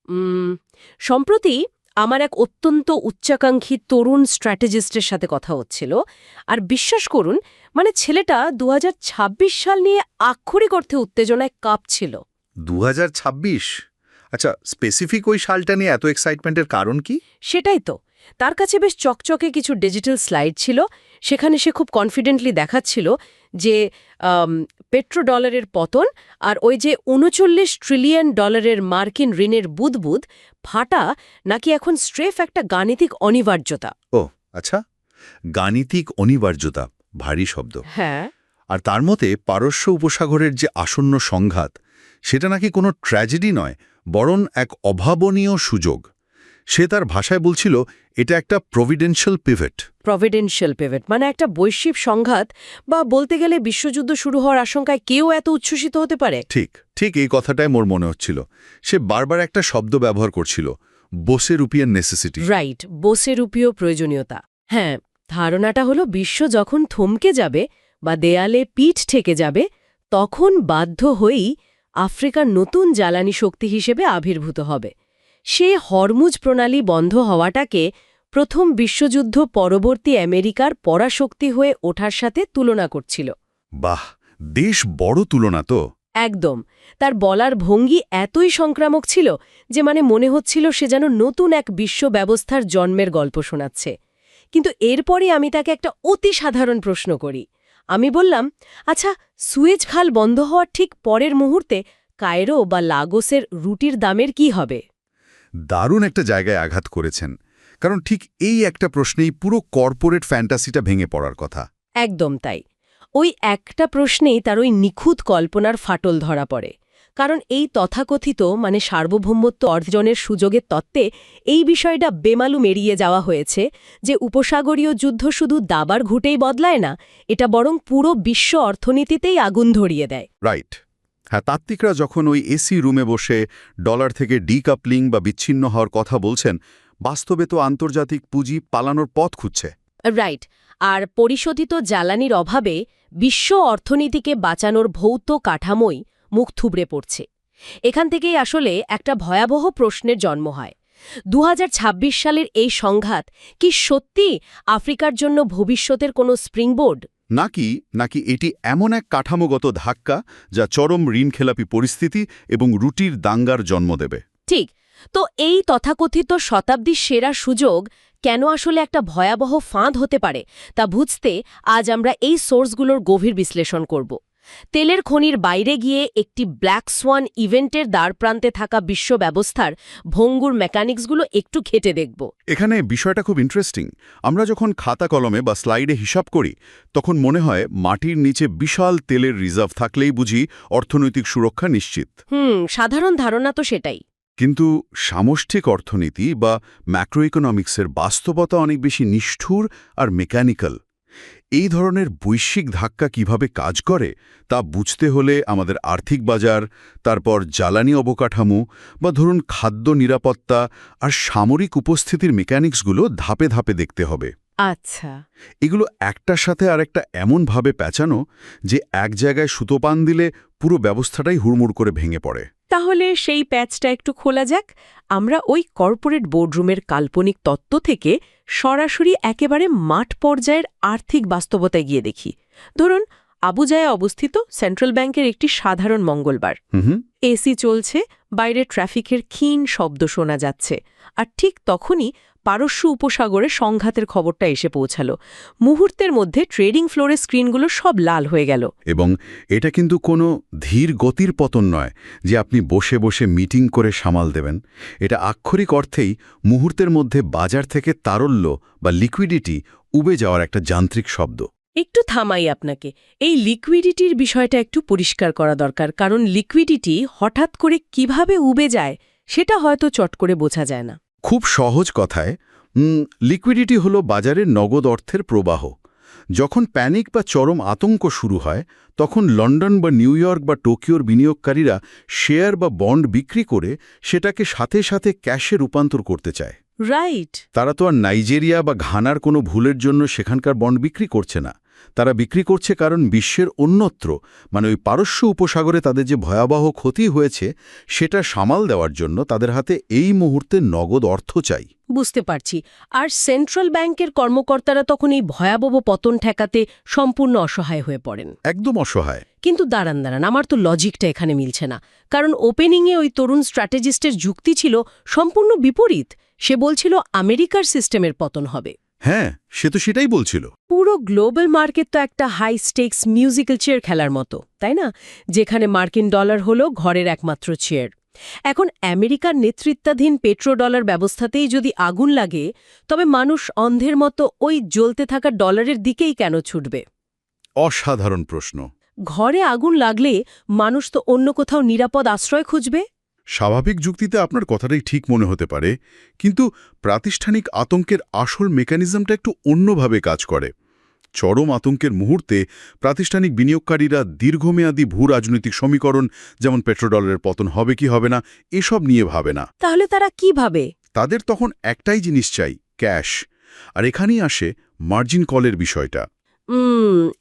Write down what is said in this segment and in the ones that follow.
উম, সম্প্রতি আমার এক অত্যন্ত উচ্চাকাঙ্ক্ষী তরুণ স্ট্র্যাটেজিস্টের সাথে কথা হচ্ছিল, আর বিশ্বাস করুন, মানে ছেলেটা 2026 সাল নিয়ে আক্ষরিক অর্থে উত্তেজনায় কাঁপছিল। 2026? আচ্ছা, স্পেসিফিক ওই সালটা নিয়ে এত এক্সাইটমেন্টের কারণ কি? সেটাই তো, তার কাছে বেশ চকচকে কিছু ডিজিটাল স্লাইড ছিল, সেখানে সে খুব কনফিডেন্টলি দেখাচ্ছিল যে পেট্রোডলারের পতন আর ওই যে $39 ট্রিলিয়ন মার্কিন ঋণের বুদবুদ ফাটা নাকি এখন স্ট্রেফ একটা গাণিতিক অনিবার্যতা। ও আচ্ছা, গাণিতিক অনিবার্যতা, ভারী শব্দ। হ্যাঁ, আর তার মতে পারস্য উপসাগরের যে আসন্ন সংঘাত, সেটা নাকি কোনো ট্র্যাজেডি নয়, বরং এক অভাবনীয় সুযোগ। সে তার ভাষায় বলছিল এটা একটা প্রভিডেন্সিয়াল পিভট, মানে একটা বৈশ্বিক সংঘাত, বা বলতে গেলে বিশ্বযুদ্ধ শুরু হওয়ার আশঙ্কায় কেউ এত উচ্ছ্বসিত হতে পারে। ঠিক ঠিক এই কথাটাই মোর মনে হচ্ছিল। সে বারবার একটা শব্দ ব্যবহার করছিল, বোসেরুপিয়ান নেসেসিটি। রাইট, বোসেরুপীয় প্রয়োজনীয়তা। হ্যাঁ, ধারণাটা হলো বিশ্ব যখন থমকে যাবে বা দেয়ালে পিঠ ঠেকে যাবে, তখন বাধ্য হয়েই আফ্রিকার নতুন জ্বালানি শক্তি হিসেবে আবির্ভূত হবে। সে হরমুজ প্রণালী বন্ধ হওয়াটাকে প্রথম বিশ্বযুদ্ধ পরবর্তী আমেরিকার পরাশক্তি হয়ে ওঠার সাথে তুলনা করছিল। বাহ, দেশ বড় তুলনা তো। একদম, তার বলার ভঙ্গি এতই সংক্রামক ছিল যে মানে মনে হচ্ছিল সে যেন নতুন এক বিশ্ব ব্যবস্থার জন্মের গল্প শোনাচ্ছে। কিন্তু এরপরে আমি তাকে একটা অতি সাধারণ প্রশ্ন করি। আমি বললাম, আচ্ছা, সুয়েজ খাল বন্ধ হওয়ার ঠিক পরের মুহূর্তে কায়রো বা লাগোসের রুটির দামের কি হবে? দারুণ একটা জায়গায় আঘাত করেছেন, কারণ ঠিক এই একটা প্রশ্নেই পুরো কর্পোরেট ফ্যান্টাসিটা ভেঙে পড়ার কথা। একদম তাই। ওই একটা প্রশ্নেই তার ওই নিখুঁত কল্পনার ফাটল ধরা পড়ে। কারণ এই তথাকথিত মানে সার্বভৌমত্ব অর্জনের সুযোগের তত্ত্বে এই বিষয়টা বেমালুম এড়িয়ে যাওয়া হয়েছে যে উপসাগরীয় যুদ্ধ শুধু দাবার ঘুঁটেই বদলায় না, এটা বরং পুরো বিশ্ব অর্থনীতিতেই আগুন ধরিয়ে দেয়। রাইট। হ্যাঁ, তাত্ত্বিকরা যখন ওই এসি রুমে বসে ডলার থেকে ডিকাপলিং বা বিচ্ছিন্ন হওয়ার কথা বলছেন, বাস্তবে তো আন্তর্জাতিক পুঁজি পালানোর পথ খুঁজছে। রাইট, আর পরিশোধিত জ্বালানির অভাবে বিশ্ব অর্থনীতিকে বাঁচানোর ভৌত কাঠামোই মুখ থুবড়ে পড়ছে। এখান থেকেই আসলে একটা ভয়াবহ প্রশ্নের জন্ম হয়। 2026 সালের এই সংঘাত কি সত্যি আফ্রিকার জন্য ভবিষ্যতের কোনো স্প্রিংবোর্ড? নাকি এটি এমন এক কাঠামোগত ধাক্কা যা চরম ঋণখেলাপি পরিস্থিতি এবং রুটির দাঙ্গার জন্ম দেবে? ঠিক, তো এই তথাকথিত শতাব্দীর সেরা সুযোগ কেন আসলে একটা ভয়াবহ ফাঁদ হতে পারে তা বুঝতে আজ আমরা এই সোর্সগুলোর গভীর বিশ্লেষণ করব। তেলের খনির বাইরে গিয়ে একটি ব্ল্যাক সোয়ান ইভেন্টের দ্বারপ্রান্তে থাকা বিশ্ব ব্যবস্থার ভঙ্গুর মেকানিক্সগুলো একটু ঘেঁটে দেখব। এখানে বিষয়টা খুব ইন্টারেস্টিং। আমরা যখন খাতা কলমে বা স্লাইডে হিসাব করি, তখন মনে হয় মাটির নিচে বিশাল তেলের রিজার্ভ থাকলেই বুঝি অর্থনৈতিক সুরক্ষা নিশ্চিত। সাধারণ ধারণা তো সেটাই। কিন্তু সামষ্টিক অর্থনীতি বা ম্যাক্রো ইকোনমিক্সের বাস্তবতা অনেক বেশি নিষ্ঠুর আর মেকানিক্যাল। এই ধরনের বৈশ্বিক ধাক্কা কিভাবে কাজ করে তা বুঝতে হলে আমাদের আর্থিক বাজার, তারপর জ্বালানি অবকাঠামো বা ধরুন খাদ্য নিরাপত্তা আর সামরিক উপস্থিতির মেকানিক্সগুলো ধাপে ধাপে দেখতে হবে। আচ্ছা, এগুলো একটার সাথে আরেকটা এমনভাবে প্যাঁচানো যে এক জায়গায় সুতো পান দিলে পুরো ব্যবস্থাটাই হুড়মুড় করে ভেঙে পড়ে। তাহলে সেই প্যাচটা একটু খোলা যাক। আমরা ওই কর্পোরেট বোর্ডরুমের কাল্পনিক তত্ত্ব থেকে সরাসরি একেবারে মাঠ পর্যায়ের আর্থিক বাস্তবতায় গিয়ে দেখি। ধরুন, আবুজায় অবস্থিত সেন্ট্রাল ব্যাংকের একটি সাধারণ মঙ্গলবার। এসি চলছে, বাইরে ট্রাফিকের ক্ষীণ শব্দ শোনা যাচ্ছে, আর ঠিক তখনই পারস্য উপসাগরে সংঘাতের খবরটা এসে পৌঁছালো। মুহূর্তের মধ্যে ট্রেডিং ফ্লোরের স্ক্রিনগুলো সব লাল হয়ে গেল। এবং এটা কিন্তু কোনো ধীর গতির পতন নয় যে আপনি বসে বসে মিটিং করে সামাল দেবেন। এটা আক্ষরিক অর্থেই মুহূর্তের মধ্যে বাজার থেকে তারল্য বা লিকুইডিটি উবে যাওয়ার একটা যান্ত্রিক শব্দ। একটু থামাই আপনাকে, এই লিকুইডিটির বিষয়টা একটু পরিষ্কার করা দরকার, কারণ লিকুইডিটি হঠাৎ করে কিভাবে উবে যায় সেটা হয়তো চট করে বোঝা যায় না। খুব সহজ কথায়, লিকুইডিটি হলো বাজারের নগদ অর্থের প্রবাহ। যখন প্যানিক বা চরম আতঙ্ক শুরু হয়, তখন লন্ডন বা নিউ ইয়র্ক বা টোকিওর বিনিয়োগকারীরা শেয়ার বা বন্ড বিক্রি করে সেটাকে সাথে সাথে ক্যাশে রূপান্তর করতে চায়। রাইট, তারা তো আর নাইজেরিয়া বা ঘানার কোনো ভুলের জন্য সেখানকার বন্ড বিক্রি করছে না, তারা বিক্রি করছে কারণ বিশ্বের অন্যত্র মানে ওই পারস্য উপসাগরে তাদের যে ভয়াবহ ক্ষতি হয়েছে সেটা সামাল দেওয়ার জন্য তাদের হাতে এই মুহূর্তে নগদ অর্থ চাই। বুঝতে পারছি। আর সেন্ট্রাল ব্যাংকের কর্মকর্তারা তখন এই ভয়াবহ পতন ঠেকাতে সম্পূর্ণ অসহায় হয়ে পড়েন। একদম অসহায়। কিন্তু দাঁড়ান, আমার তো লজিকটা এখানে মিলছে না। কারণ ওপেনিংয়ে ওই তরুণ স্ট্র্যাটেজিস্টের যুক্তি ছিল সম্পূর্ণ বিপরীত। সে বলছিল আমেরিকার সিস্টেমের পতন হবে। হ্যাঁ, সে তো সেটাই বলছিল। পুরো গ্লোবাল মার্কেট তো একটা হাই স্টেকস মিউজিক্যাল চেয়ার খেলার মতো, তাই না? যেখানে মার্কিন ডলার হলো ঘরের একমাত্র চেয়ার। এখন আমেরিকার নেতৃত্বাধীন পেট্রোডলার ব্যবস্থাতেই যদি আগুন লাগে, তবে মানুষ অন্ধের মতো ওই জ্বলতে থাকা ডলারের দিকেই কেন ছুটবে? অসাধারণ প্রশ্ন। ঘরে আগুন লাগলে মানুষ তো অন্য কোথাও নিরাপদ আশ্রয় খুঁজবে। স্বাভাবিক যুক্তিতে আপনার কথাটাই ঠিক মনে হতে পারে, কিন্তু প্রাতিষ্ঠানিক আতঙ্কের আসল মেকানিজমটা একটু অন্যভাবে কাজ করে। চরম আতঙ্কের মুহূর্তে প্রাতিষ্ঠানিক বিনিয়োগকারীরা দীর্ঘমেয়াদী ভূ-রাজনৈতিক সমীকরণ যেমন পেট্রোডলারের পতন হবে কি হবে না এসব নিয়ে ভাবে না। তাহলে তারা কি ভাবে? তাদের তখন একটাই জিনিস চাই, ক্যাশ। আর এখানেই আসে মার্জিন কলের বিষয়টা।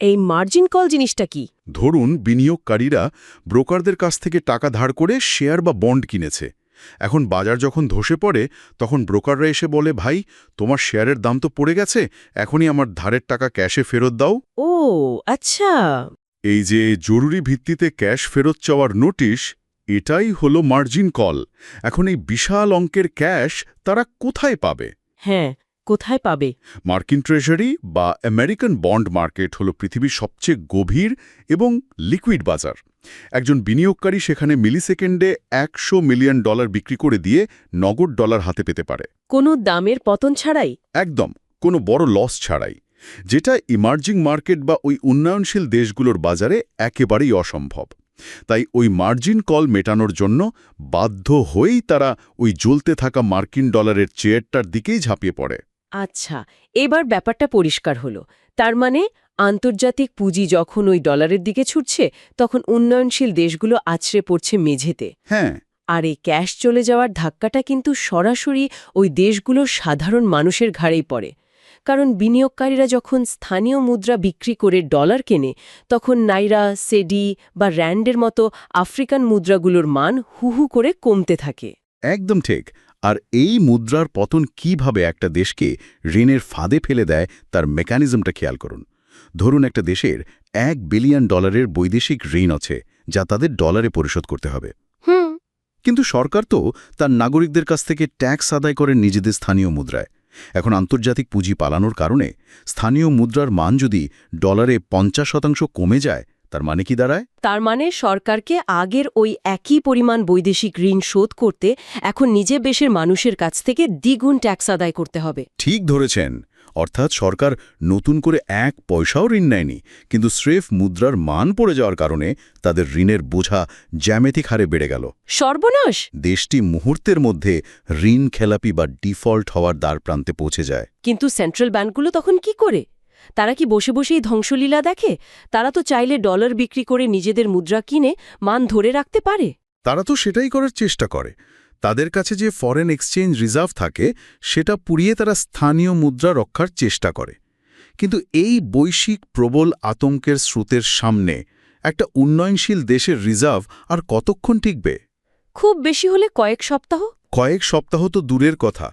এই মার্জিন কল জিনিসটা কি? ধরুন বিনিয়োগকারীরা ব্রোকারদের কাছ থেকে টাকা ধার করে শেয়ার বা বন্ড কিনেছে। এখন বাজার যখন ধসে পড়ে তখন ব্রোকাররা এসে বলে, ভাই তোমার শেয়ারের দাম তো পড়ে গেছে, এখনই আমার ধারের টাকা ক্যাশে ফেরত দাও। ও আচ্ছা। এই যে জরুরি ভিত্তিতে ক্যাশ ফেরত চাওয়ার নোটিশ, এটাই হলো মার্জিন কল। এখন এই বিশাল অঙ্কের ক্যাশ তারা কোথায় পাবে? হ্যাঁ, কোথায় পাবে? মার্কিন ট্রেজারি বা আমেরিকান বন্ড মার্কেট হলো পৃথিবীর সবচেয়ে গভীর এবং লিকুইড বাজার। একজন বিনিয়োগকারী সেখানে মিলিসেকেন্ডে $100 মিলিয়ন বিক্রি করে দিয়ে নগদ ডলার হাতে পেতে পারে, কোনো দামের পতন ছাড়াই। একদম কোনো বড় লস ছাড়াই, যেটা ইমার্জিং মার্কেট বা ওই উন্নয়নশীল দেশগুলোর বাজারে একেবারেই অসম্ভব। তাই ওই মার্জিন কল মেটানোর জন্য বাধ্য হয়েই তারা ওই জ্বলতে থাকা মার্কিন ডলারের চেয়ারটার দিকেই ঝাঁপিয়ে পড়ে। আচ্ছা, এবার ব্যাপারটা পরিষ্কার হলো। তার মানে আন্তর্জাতিক পুঁজি যখন ওই ডলারের দিকে ছুটছে, তখন উন্নয়নশীল দেশগুলো আছড়ে পড়ছে মেঝেতে। হ্যাঁ, আর এই ক্যাশ চলে যাওয়ার ধাক্কাটা কিন্তু সরাসরি ওই দেশগুলোর সাধারণ মানুষের ঘাড়েই পড়ে। কারণ বিনিয়োগকারীরা যখন স্থানীয় মুদ্রা বিক্রি করে ডলার কেনে, তখন নাইরা, সেডি বা র্যান্ডের মতো আফ্রিকান মুদ্রাগুলোর মান হুহু করে কমতে থাকে। একদম ঠিক। আর এই মুদ্রার পতন কিভাবে একটা দেশকে ঋণের ফাঁদে ফেলে দেয় তার মেকানিজমটা খেয়াল করুন। ধরুন একটা দেশের $1 বিলিয়ন বৈদেশিক ঋণ আছে, যা তাদের ডলারে পরিশোধ করতে হবে। কিন্তু সরকার তো তার নাগরিকদের কাছ থেকে ট্যাক্স আদায় করে নিজেদের স্থানীয় মুদ্রায়। এখন আন্তর্জাতিক পুঁজি পালানোর কারণে স্থানীয় মুদ্রার মান যদি ডলারে 50% কমে যায়, তার মানে কি দাঁড়ায়? তার মানে সরকারকে আগের ওই একই পরিমাণ বৈদেশিক ঋণ শোধ করতে এখন নিজে দেশের মানুষের কাছ থেকে দ্বিগুণ ট্যাক্স আদায় করতে হবে। ঠিক ধরেছেন। অর্থাৎ সরকার নতুন করে 1 পয়সাও ঋণ নেয়নি, কিন্তু স্রেফ মুদ্রার মান পড়ে যাওয়ার কারণে তাদের ঋণের বোঝা জ্যামিতিক হারে বেড়ে গেল। সর্বনাশ! দেশটি মুহূর্তের মধ্যে ঋণ খেলাপি বা ডিফল্ট হওয়ার দ্বারপ্রান্তে পৌঁছে যায়। কিন্তু সেন্ট্রাল ব্যাংকগুলো তখন কি করে? তারা কি বসে বসেই ধ্বংসলীলা দেখে? তারা তো চাইলে ডলার বিক্রি করে নিজেদের মুদ্রা কিনে মান ধরে রাখতে পারে। তারা তো সেটাই করার চেষ্টা করে। তাদের কাছে যে ফরেন এক্সচেঞ্জ রিজার্ভ থাকে সেটা পুড়িয়ে তারা স্থানীয় মুদ্রা রক্ষার চেষ্টা করে। কিন্তু এই বৈশ্বিক প্রবল আতঙ্কের স্রোতের সামনে একটা উন্নয়নশীল দেশের রিজার্ভ আর কতক্ষণ টিকবে? খুব বেশি হলে কয়েক সপ্তাহ। কয়েক সপ্তাহ তো দূরের কথা,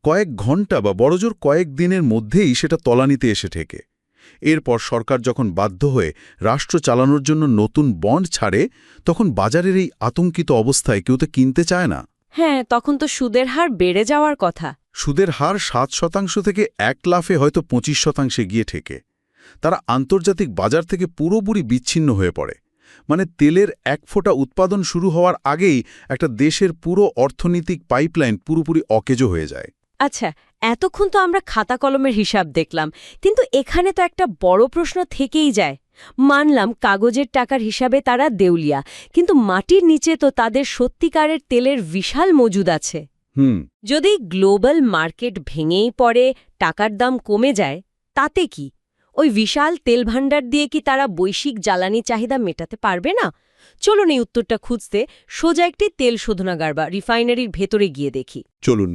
কয়েক ঘন্টা বা বড়জোর কয়েক দিনের মধ্যেই সেটা তলানিতে এসে ঠেকে। এরপর সরকার যখন বাধ্য হয়ে রাষ্ট্র চালানোর জন্য নতুন বন্ড ছাড়ে, তখন বাজারের এই আতঙ্কিত অবস্থায় কেউ তো কিনতে চায় না। হ্যাঁ, তখন তো সুদের হার বেড়ে যাওয়ার কথা। সুদের হার 7% থেকে 1 লাফে হয়তো 25% গিয়ে ঠেকে। তারা আন্তর্জাতিক বাজার থেকে পুরোপুরি বিচ্ছিন্ন হয়ে পড়ে। মানে তেলের 1 ফোঁটা উৎপাদন শুরু হওয়ার আগেই একটা দেশের পুরো অর্থনৈতিক পাইপলাইন পুরোপুরি অকেজো হয়ে যায়। আচ্ছা, এতক্ষণ তো আমরা খাতা কলমের হিসাব দেখলাম, কিন্তু এখানে তো একটা বড় প্রশ্ন থেকেই যায়। মানলাম কাগজের টাকার হিসাবে তারা দেউলিয়া, কিন্তু মাটির নিচে তো তাদের সত্যিকারের তেলের বিশাল মজুদ আছে। যদি গ্লোবাল মার্কেট ভেঙেই পড়ে, টাকার দাম কমে যায়, তাতে কি? ওই বিশাল তেল ভাণ্ডার দিয়ে কি তারা বৈশ্বিক জ্বালানি চাহিদা মেটাতে পারবে না? চলুন এই উত্তরটা খুঁজতে সোজা একটি তেল শোধনাগার বা রিফাইনারির ভেতরে গিয়ে দেখি। চলুন।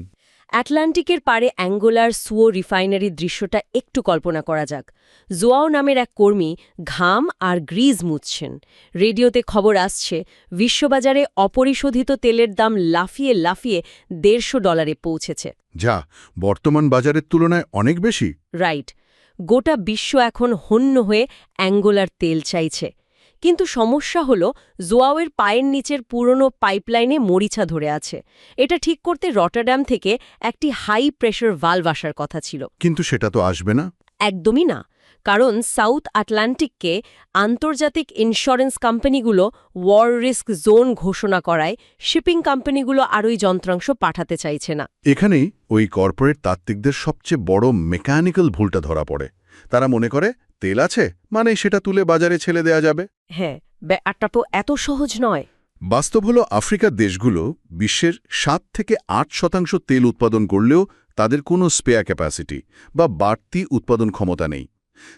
অ্যাটলান্টিকের পাড়ে অ্যাঙ্গোলার সুও রিফাইনারির দৃশ্যটা একটু কল্পনা করা যাক। জোয়াও নামের এক কর্মী ঘাম আর গ্রিজ মুছছেন। রেডিওতে খবর আসছে বিশ্ববাজারে অপরিশোধিত তেলের দাম লাফিয়ে লাফিয়ে $150 পৌঁছেছে। যা বর্তমান বাজারের তুলনায় অনেক বেশি। রাইট। গোটা বিশ্ব এখন হন্য হয়ে অ্যাঙ্গোলার তেল চাইছে। কিন্তু সমস্যা হল জোয়াওয়ের পায়ের নিচের পুরনো পাইপলাইনে মরিচা ধরে আছে। এটা ঠিক করতে রটারডাম থেকে একটি হাই প্রেশার ভালভ আসার কথা ছিল। কিন্তু সেটা তো আসবে না। একদমই না, কারণ সাউথ আটলান্টিককে আন্তর্জাতিক ইন্স্যুরেন্স কোম্পানিগুলো ওয়ার রিস্ক জোন ঘোষণা করায় শিপিং কোম্পানিগুলো আরই যন্ত্রাংশ পাঠাতে চাইছে না। এখানেই ওই কর্পোরেট তাত্ত্বিকদের সবচেয়ে বড় মেকানিক্যাল ভুলটা ধরা পড়ে। তারা মনে করে তেল আছে মানে সেটা তুলে বাজারে ছেড়ে দেয়া যাবে। হ্যাঁ, ব্যাপারটা তো এত সহজ নয়। বাস্তব হলো আফ্রিকার দেশগুলো বিশ্বের 7 থেকে 8% তেল উৎপাদন করলেও তাদের কোনো স্পেয়ার ক্যাপাসিটি বা বাড়তি উৎপাদন ক্ষমতা নেই।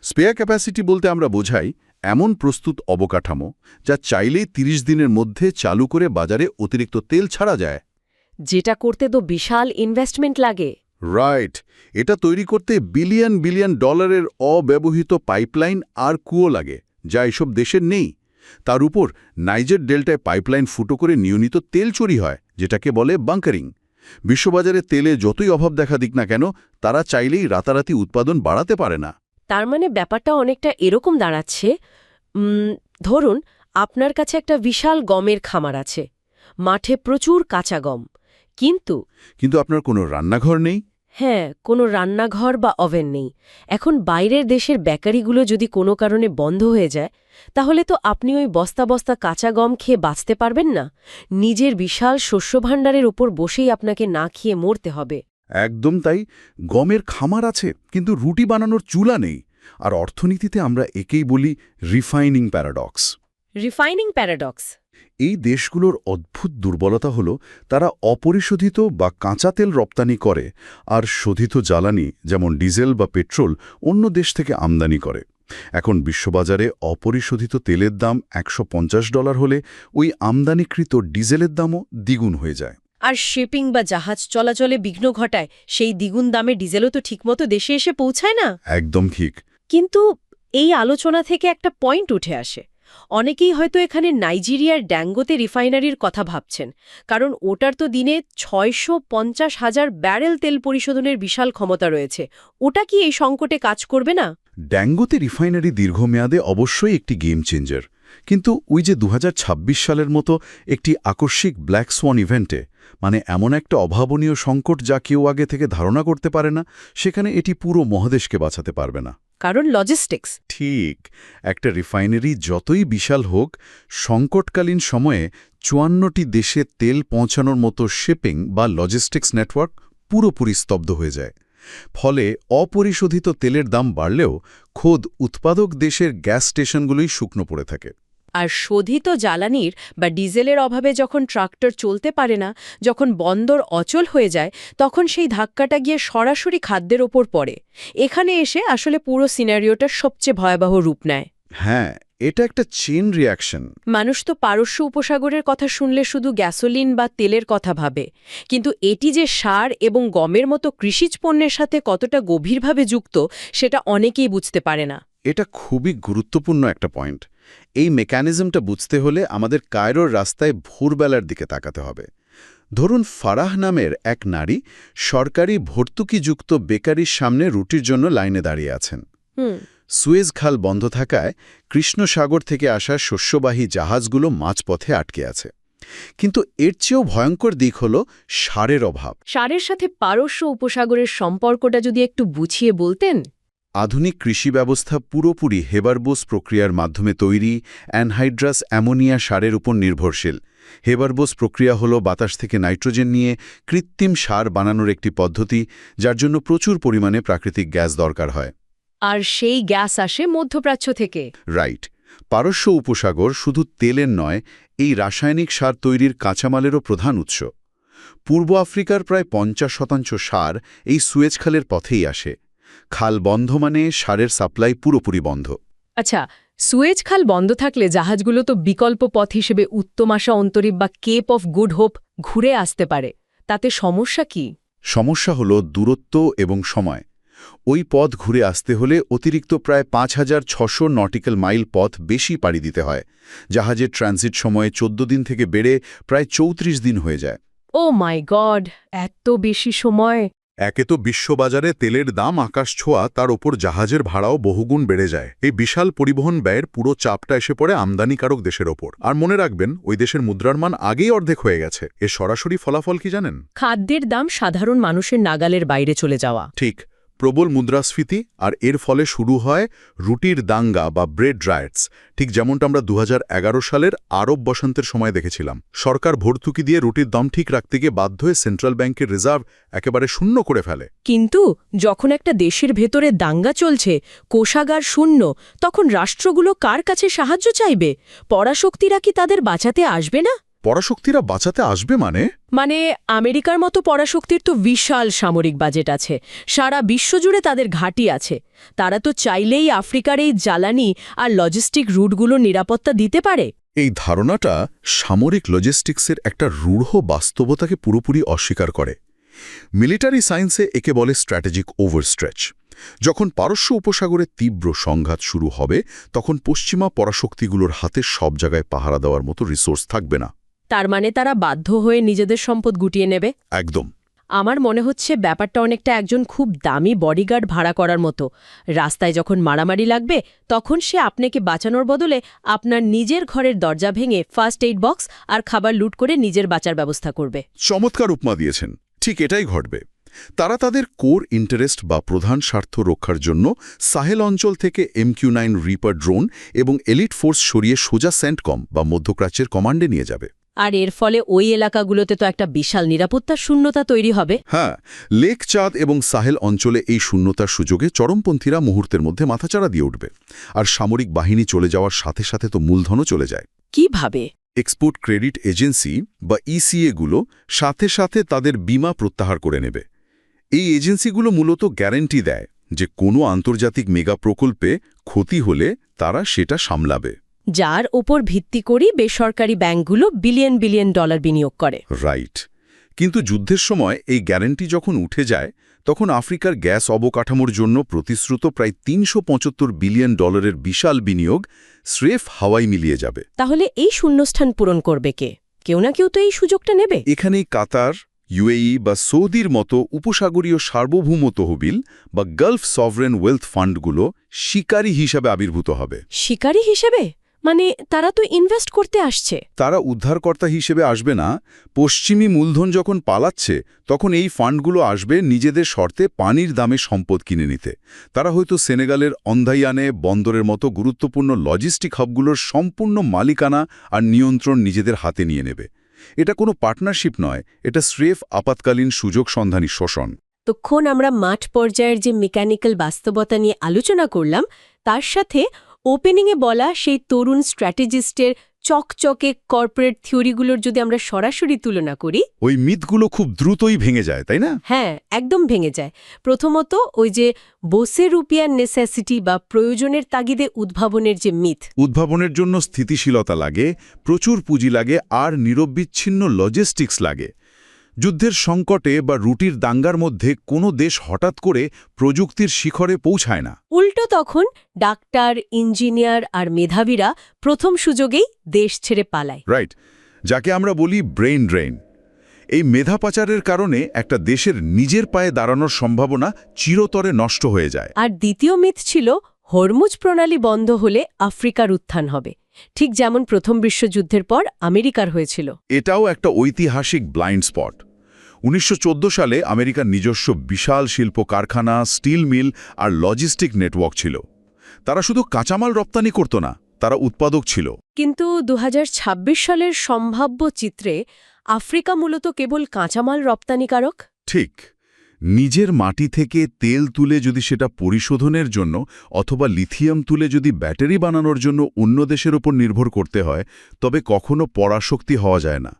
স্পেয়ার ক্যাপাসিটি বলতে আমরা বোঝাই এমন প্রস্তুত অবকাঠামো যা চাইলেই 30 দিনের মধ্যে চালু করে বাজারে অতিরিক্ত তেল ছাড়া যায়। যেটা করতে তো বিশাল ইনভেস্টমেন্ট লাগে। রাইট। এটা তৈরি করতে বিলিয়ন বিলিয়ন ডলারের অব্যবহৃত পাইপলাইন আর কুয়ো লাগে, যা এসব দেশের নেই। তার উপর নাইজার ডেল্টায় পাইপলাইন ফুটো করে নিয়মিত তেল চুরি হয়, যেটাকে বলে বাংকারিং। বিশ্ববাজারে তেলে যতই অভাব দেখা দিক না কেন, তারা চাইলেই রাতারাতি উৎপাদন বাড়াতে পারে না। তার মানে ব্যাপারটা অনেকটা এরকম দাঁড়াচ্ছে, ধরুন আপনার কাছে একটা বিশাল গমের খামার আছে, মাঠে প্রচুর কাঁচা গম, কিন্তু আপনার কোনো রান্নাঘর নেই। হ্যাঁ, কোনো রান্নাঘর বা ওভেন নেই। এখন বাইরের দেশের বেকারিগুলো যদি কোনো কারণে বন্ধ হয়ে যায়, তাহলে তো আপনি ওই বস্তা বস্তা কাঁচা গম খেয়ে বাঁচতে পারবেন না। নিজের বিশাল শস্যভাণ্ডারের ওপর বসেই আপনাকে না খেয়ে মরতে হবে। একদম তাই। গমের খামার আছে কিন্তু রুটি বানানোর চুলা নেই। আর অর্থনীতিতে আমরা একেই বলি রিফাইনিং প্যারাডক্স। Refining paradox. এই দেশগুলোর অদ্ভুত দুর্বলতা হল তারা অপরিশোধিত বা কাঁচা তেল রপ্তানি করে আর শোধিত জ্বালানি যেমন ডিজেল বা পেট্রোল অন্য দেশ থেকে আমদানি করে। এখন বিশ্ববাজারে অপরিশোধিত তেলের দাম $150 হলে ওই আমদানিকৃত ডিজেলের দামও দ্বিগুণ হয়ে যায়। আর শিপিং বা জাহাজ চলাচলে বিঘ্ন ঘটায় সেই দ্বিগুণ দামে ডিজেলও তো ঠিকমতো দেশে এসে পৌঁছায় না। একদম ঠিক। কিন্তু এই আলোচনা থেকে একটা পয়েন্ট উঠে আসে। অনেকেই হয়তো এখানে নাইজেরিয়ার ড্যাঙ্গোতে রিফাইনারির কথা ভাবছেন, কারণ ওটার তো দিনে 650,000 ব্যারেল তেল পরিশোধনের বিশাল ক্ষমতা রয়েছে। ওটা কি এই সংকটে কাজ করবে না? ড্যাঙ্গোতে রিফাইনারি দীর্ঘমেয়াদে অবশ্যই একটি গেম চেঞ্জার, কিন্তু ওই যে 2026 সালের মতো একটি আকস্মিক ব্ল্যাক সোয়ান ইভেন্টে, মানে এমন একটা অভাবনীয় সংকট যা কেউ আগে থেকে ধারণা করতে পারে না, সেখানে এটি পুরো মহাদেশকে বাঁচাতে পারবে না। কারণ লজিস্টিক্স। ঠিক। একটা রিফাইনারি যতই বিশাল হোক, সংকটকালীন সময়ে 54টি দেশে তেল পৌঁছানোর মতো শিপিং বা লজিস্টিক্স নেটওয়ার্ক পুরোপুরি স্তব্ধ হয়ে যায়। ফলে অপরিশোধিত তেলের দাম বাড়লেও খোদ উৎপাদক দেশের গ্যাস স্টেশনগুলোই শুকনো পড়ে থাকে। আর শোধিত জ্বালানির বা ডিজেলের অভাবে যখন ট্রাক্টর চলতে পারে না, যখন বন্দর অচল হয়ে যায়, তখন সেই ধাক্কাটা গিয়ে সরাসরি খাদ্যের ওপর পড়ে। এখানে এসে আসলে পুরো সিনারিওটা সবচেয়ে ভয়াবহ রূপ নেয়। হ্যাঁ, এটা একটা চেইন রিয়াকশন। মানুষ তো পারস্য উপসাগরের কথা শুনলে শুধু গ্যাসোলিন বা তেলের কথা ভাবে, কিন্তু এটি যে সার এবং গমের মতো কৃষিজ পণ্যের সাথে কতটা গভীরভাবে যুক্ত সেটা অনেকেই বুঝতে পারে না। এটা খুবই গুরুত্বপূর্ণ একটা পয়েন্ট। এই মেকানিজমটা বুঝতে হলে আমাদের কায়রোর রাস্তায় ভোরবেলার দিকে তাকাতে হবে। ধরুন ফারাহ নামের এক নারী সরকারি ভর্তুকিযুক্ত বেকারির সামনে রুটির জন্য লাইনে দাঁড়িয়ে আছেন। সুয়েজ খাল বন্ধ থাকায় কৃষ্ণসাগর থেকে আসা শস্যবাহী জাহাজগুলো মাঝপথে আটকে আছে। কিন্তু এর চেয়েও ভয়ঙ্কর দিক হল সারের অভাব। সারের সাথে পারস্য উপসাগরের সম্পর্কটা যদি একটু বুঝিয়ে বলতেন। আধুনিক কৃষি ব্যবস্থা পুরোপুরি হেবারবোস প্রক্রিয়ার মাধ্যমে তৈরি অ্যানহাইড্রাস অ্যামোনিয়া সারের উপর নির্ভরশীল। হেবারবোস প্রক্রিয়া হল বাতাস থেকে নাইট্রোজেন নিয়ে কৃত্রিম সার বানানোর একটি পদ্ধতি, যার জন্য প্রচুর পরিমাণে প্রাকৃতিক গ্যাস দরকার হয়। আর সেই গ্যাস আসে মধ্যপ্রাচ্য থেকে। রাইট। পারস্য উপসাগর শুধু তেলের নয়, এই রাসায়নিক সার তৈরির কাঁচামালেরও প্রধান উৎস। পূর্ব আফ্রিকার প্রায় 50% সার এই সুয়েজ খালের পথেই আসে। খাল বন্ধ মানে সারের সাপ্লাই পুরোপুরি বন্ধ। আচ্ছা, সুয়েজ খাল বন্ধ থাকলে জাহাজগুলো তো বিকল্প পথ হিসেবে উত্তমাশা অন্তরীপ বা কেপ অফ গুড হোপ ঘুরে আসতে পারে। তাতে সমস্যা কি? সমস্যা হল দূরত্ব এবং সময়। ওই পথ ঘুরে আসতে হলে অতিরিক্ত প্রায় ৫,৬০০ নটিক্যাল মাইল পথ বেশি পাড়ি দিতে হয়। জাহাজের ট্রানজিট সময়ে ১৪ দিন থেকে বেড়ে প্রায় ৩৪ দিন হয়ে যায়। ও মাই গড, এত বেশি সময়! একে তো বিশ্ববাজারে তেলের দাম আকাশ ছোঁয়া, তার ওপর জাহাজের ভাড়াও বহুগুণ বেড়ে যায়। এই বিশাল পরিবহন ব্যয়ের পুরো চাপটা এসে পড়ে আমদানিকারক দেশের ওপর। আর মনে রাখবেন, ওই দেশের মুদ্রার মান আগেই অর্ধেক হয়ে গেছে। এর সরাসরি ফলাফল কি জানেন? খাদ্যের দাম সাধারণ মানুষের নাগালের বাইরে চলে যাওয়া। ঠিক, প্রবল মুদ্রাস্ফীতি, আর এর ফলে শুরু হয় রুটির দাঙ্গা বা ব্রেড রায়েটস, ঠিক যেমনটা আমরা ২০১১ সালের আরব বসন্তের সময় দেখেছিলাম। সরকার ভর্তুকি দিয়ে রুটির দাম ঠিক রাখতে গিয়ে বাধ্য হয়ে সেন্ট্রাল ব্যাংকের রিজার্ভ একেবারে শূন্য করে ফেলে। কিন্তু যখন একটা দেশের ভেতরে দাঙ্গা চলছে, কোষাগার শূন্য, তখন রাষ্ট্রগুলো কার কাছে সাহায্য চাইবে? পরাশক্তিরা কি তাদের বাঁচাতে আসবে না? পরাশক্তিরা বাঁচাতে আসবে মানে? আমেরিকার মতো পরাশক্তির তো বিশাল সামরিক বাজেট আছে, সারা বিশ্বজুড়ে তাদের ঘাঁটি আছে। তারা তো চাইলেই আফ্রিকার এই জ্বালানি আর লজিস্টিক রুটগুলোর নিরাপত্তা দিতে পারে। এই ধারণাটা সামরিক লজিস্টিক্সের একটা রূঢ় বাস্তবতাকে পুরোপুরি অস্বীকার করে। মিলিটারি সায়েন্সে একে বলে স্ট্র্যাটেজিক ওভারস্ট্রেচ। যখন পারস্য উপসাগরে তীব্র সংঘাত শুরু হবে, তখন পশ্চিমা পরাশক্তিগুলোর হাতে সব জায়গায় পাহারা দেওয়ার মতো রিসোর্স থাকবে না। তার মানে তারা বাধ্য হয়ে নিজেদের সম্পদ গুটিয়ে নেবে। একদম। আমার মনে হচ্ছে ব্যাপারটা অনেকটা একজন খুব দামি বডিগার্ড ভাড়া করার মতো। রাস্তায় যখন মারামারি লাগবে, তখন সে আপনাকে বাঁচানোর বদলে আপনার নিজের ঘরের দরজা ভেঙে ফার্স্ট এইড বক্স আর খাবার লুট করে নিজের বাঁচার ব্যবস্থা করবে। চমৎকার উপমা দিয়েছেন। ঠিক এটাই ঘটবে। তারা তাদের কোর ইন্টারেস্ট বা প্রধান স্বার্থ রক্ষার জন্য সাহেল অঞ্চল থেকে MQ-9 রিপার ড্রোন এবং এলিট ফোর্স সরিয়ে সোজা সেন্টকম বা মধ্যপ্রাচ্যের কমান্ডে নিয়ে যাবে। আর এর ফলে ওই এলাকাগুলোতে তো একটা বিশাল নিরাপত্তার শূন্যতা তৈরি হবে। হ্যাঁ, লেক চাঁদ এবং সাহেল অঞ্চলে এই শূন্যতার সুযোগে চরমপন্থীরা মুহূর্তের মধ্যে মাথাচাড়া দিয়ে উঠবে। আর সামরিক বাহিনী চলে যাওয়ার সাথে সাথে তো মূলধনও চলে যায়। কিভাবে? এক্সপোর্ট ক্রেডিট এজেন্সি বা ECA-গুলো সাথে সাথে তাদের বীমা প্রত্যাহার করে নেবে। এই এজেন্সিগুলো মূলত গ্যারান্টি দেয় যে কোনো আন্তর্জাতিক মেগা প্রকল্পে ক্ষতি হলে তারা সেটা সামলাবে। যার ওপর ভিত্তি করেই বেসরকারি ব্যাংকগুলো বিলিয়ন বিলিয়ন ডলার বিনিয়োগ করে। রাইট। কিন্তু যুদ্ধের সময় এই গ্যারান্টি যখন উঠে যায়, তখন আফ্রিকার গ্যাস অবকাঠামোর জন্য প্রতিশ্রুত প্রায় $৩৭৫ বিলিয়ন বিশাল বিনিয়োগ স্রেফ হাওয়ায় মিলিয়ে যাবে। তাহলে এই শূন্যস্থান পূরণ করবে কে? কেউ না কেউ তো এই সুযোগটা নেবে। এখানেই কাতার, UAE বা সৌদির মতো উপসাগরীয় সার্বভৌম তহবিল বা গালফ সভরেন ওয়েলথ ফান্ডগুলো শিকারী হিসাবে আবির্ভূত হবে। শিকারী হিসেবে? মানে তারা তো ইনভেস্ট করতে আসছে। তারা উদ্ধারকর্তা হিসেবে আসবে না। পশ্চিমী মূলধন যখন পালাচ্ছে, তখন এই ফান্ডগুলো আসবে নিজেদের শর্তে পানির দামে সম্পদ কিনে নিতে। তারা হয়তো সেনেগালের অন্ধাইয়ানে বন্দরের মতো গুরুত্বপূর্ণ লজিস্টিক হাবগুলোর সম্পূর্ণ মালিকানা আর নিয়ন্ত্রণ নিজেদের হাতে নিয়ে নেবে। এটা কোনো পার্টনারশিপ নয়, এটা স্রেফ আপাতকালীন সুযোগ সন্ধানী শোষণ। তখন আমরা মাঠ পর্যায়ের যে মেকানিক্যাল বাস্তবতা নিয়ে আলোচনা করলাম, তার সাথে ওপেনিংয়ে বলা সেই তরুণ স্ট্র্যাটেজিস্টের চকচকে কর্পোরেট থিওরিগুলোর যদি আমরা সরাসরি তুলনা করি, ওই মিথগুলো খুব দ্রুতই ভেঙে যায়, তাই না? হ্যাঁ, একদম ভেঙে যায়। প্রথমত ওই যে বোসেরুপিয়ান নেসেসিটি বা প্রয়োজনের তাগিদে উদ্ভাবনের যে মিথ। উদ্ভাবনের জন্য স্থিতিশীলতা লাগে, প্রচুর পুঁজি লাগে আর নিরবিচ্ছিন্ন লজিস্টিক্স লাগে। যুদ্ধের সংকটে বা রুটির দাঙ্গার মধ্যে কোনো দেশ হঠাৎ করে প্রযুক্তির শিখরে পৌঁছায় না। উল্টো তখন ডাক্তার, ইঞ্জিনিয়ার আর মেধাবীরা প্রথম সুযোগেই দেশ ছেড়ে পালায়। রাইট, যাকে আমরা বলি ব্রেইন ড্রেইন। এই মেধা পাচারের কারণে একটা দেশের নিজের পায়ে দাঁড়ানোর সম্ভাবনা চিরতরে নষ্ট হয়ে যায়। আর দ্বিতীয় মিথ ছিল হরমুজ প্রণালী বন্ধ হলে আফ্রিকার উত্থান হবে, ঠিক যেমন প্রথম বিশ্বযুদ্ধের পর আমেরিকার হয়েছিল। এটাও একটা ঐতিহাসিক ব্লাইন্ড স্পট। ১৯১৪ সালে আমেরিকার নিজস্ব বিশাল শিল্প কারখানা, স্টিল মিল আর লজিস্টিক নেটওয়ার্ক ছিল। তারা শুধু কাঁচামাল রপ্তানি করত না, তারা উৎপাদক ছিল। কিন্তু ২০২৬ সালের সম্ভাব্য চিত্রে আফ্রিকা মূলত কেবল কাঁচামাল রপ্তানিকারক। ঠিক। নিজের মাটি থেকে তেল তুলে যদি সেটা পরিশোধনের জন্য অথবা লিথিয়াম তুলে যদি ব্যাটারি বানানোর জন্য অন্য দেশের উপর নির্ভর করতে হয়, তবে কখনো পরাশক্তি হওয়া যায় না।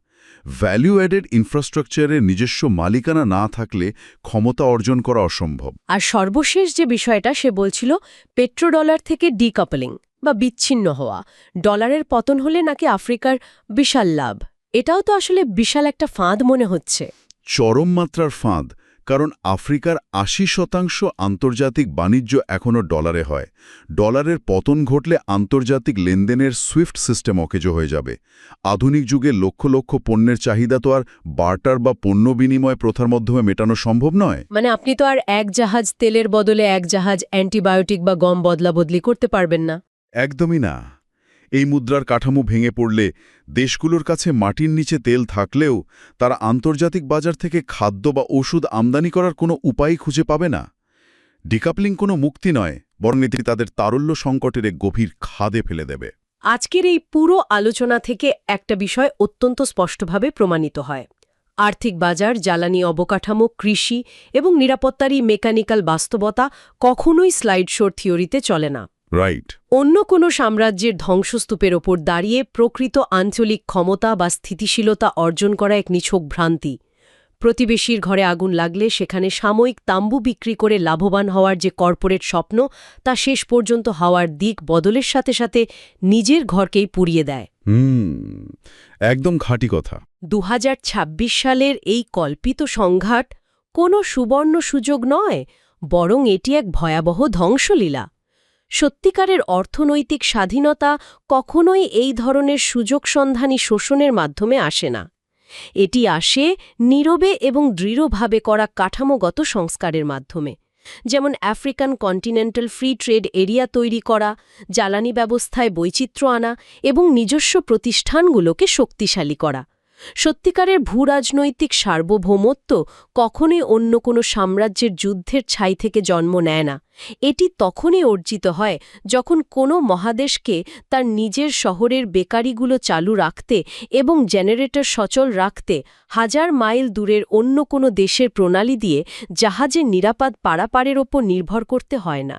ভ্যালু অ্যাডেড ইনফ্রাস্ট্রাকচারের নিজস্ব মালিকানা না থাকলে ক্ষমতা অর্জন করা অসম্ভব। আর সর্বশেষ যে বিষয়টা সে বলছিল, পেট্রোডলার থেকে ডিকাপলিং বা বিচ্ছিন্ন হওয়া। ডলারের পতন হলে নাকি আফ্রিকার বিশাল লাভ। এটাও তো আসলে বিশাল একটা ফাঁদ মনে হচ্ছে। চরম মাত্রার ফাঁদ। কারণ আফ্রিকার ৮০% আন্তর্জাতিক বাণিজ্য এখনও ডলারে হয়। ডলারের পতন ঘটলে আন্তর্জাতিক লেনদেনের সুইফট সিস্টেম অকেজো হয়ে যাবে। আধুনিক যুগে লক্ষ লক্ষ পণ্যের চাহিদা তো আর বার্টার বা পণ্য বিনিময় প্রথার মাধ্যমে মেটানো সম্ভব নয়। মানে আপনি তো আর এক জাহাজ তেলের বদলে এক জাহাজ অ্যান্টিবায়োটিক বা গম বদলাবদলি করতে পারবেন না। একদমই না। এই মুদ্রার কাঠামো ভেঙে পড়লে দেশগুলোর কাছে মাটির নিচে তেল থাকলেও তারা আন্তর্জাতিক বাজার থেকে খাদ্য বা ওষুধ আমদানি করার কোনো উপায় খুঁজে পাবে না। ডিকাপলিং কোনো মুক্তি নয়, বরং এটি তাদের তারল্য সংকটের এক গভীর খাদে ফেলে দেবে। আজকের এই পুরো আলোচনা থেকে একটা বিষয় অত্যন্ত স্পষ্টভাবে প্রমাণিত হয়। আর্থিক বাজার, জ্বালানি অবকাঠামো, কৃষি এবং নিরাপত্তার এই মেকানিক্যাল বাস্তবতা কখনোই স্লাইড শোর থিওরিতে চলে না। রাইট। অন্য কোনো সাম্রাজ্যের ধ্বংসস্তূপের ওপর দাঁড়িয়ে প্রকৃত আঞ্চলিক ক্ষমতা বা স্থিতিশীলতা অর্জন করা এক নিছক ভ্রান্তি। প্রতিবেশীর ঘরে আগুন লাগলে সেখানে সাময়িক তাম্বু বিক্রি করে লাভবান হওয়ার যে কর্পোরেট স্বপ্ন, তা শেষ পর্যন্ত হওয়ার দিক বদলের সাথে সাথে নিজের ঘরকেই পুড়িয়ে দেয়। একদম খাঁটি কথা। ২০২৬ সালের এই কল্পিত সংঘাত কোনো সুবর্ণ সুযোগ নয়, বরং এটি এক ভয়াবহ ধ্বংসলীলা। সত্যিকারের অর্থনৈতিক স্বাধীনতা কখনোই এই ধরনের সুযোগসন্ধানী শোষণের মাধ্যমে আসে না। এটি আসে নীরবে এবং দৃঢ়ভাবে করা কাঠামোগত সংস্কারের মাধ্যমে, যেমন African continental free trade area তৈরি করা, জ্বালানি ব্যবস্থায় বৈচিত্র্য আনা এবং নিজস্ব প্রতিষ্ঠানগুলোকে শক্তিশালী করা। সত্যিকারের ভূরাজনৈতিক সার্বভৌমত্ব কখনোই অন্য কোনো সাম্রাজ্যের যুদ্ধের ছাই থেকে জন্ম নেয় না। এটি তখনই অর্জিত হয় যখন কোনো মহাদেশকে তার নিজের শহরের বেকারিগুলো চালু রাখতে এবং জেনারেটর সচল রাখতে হাজার মাইল দূরের অন্য কোনো দেশের প্রণালী দিয়ে জাহাজের নিরাপদ পারাপারের ওপর নির্ভর করতে হয় না।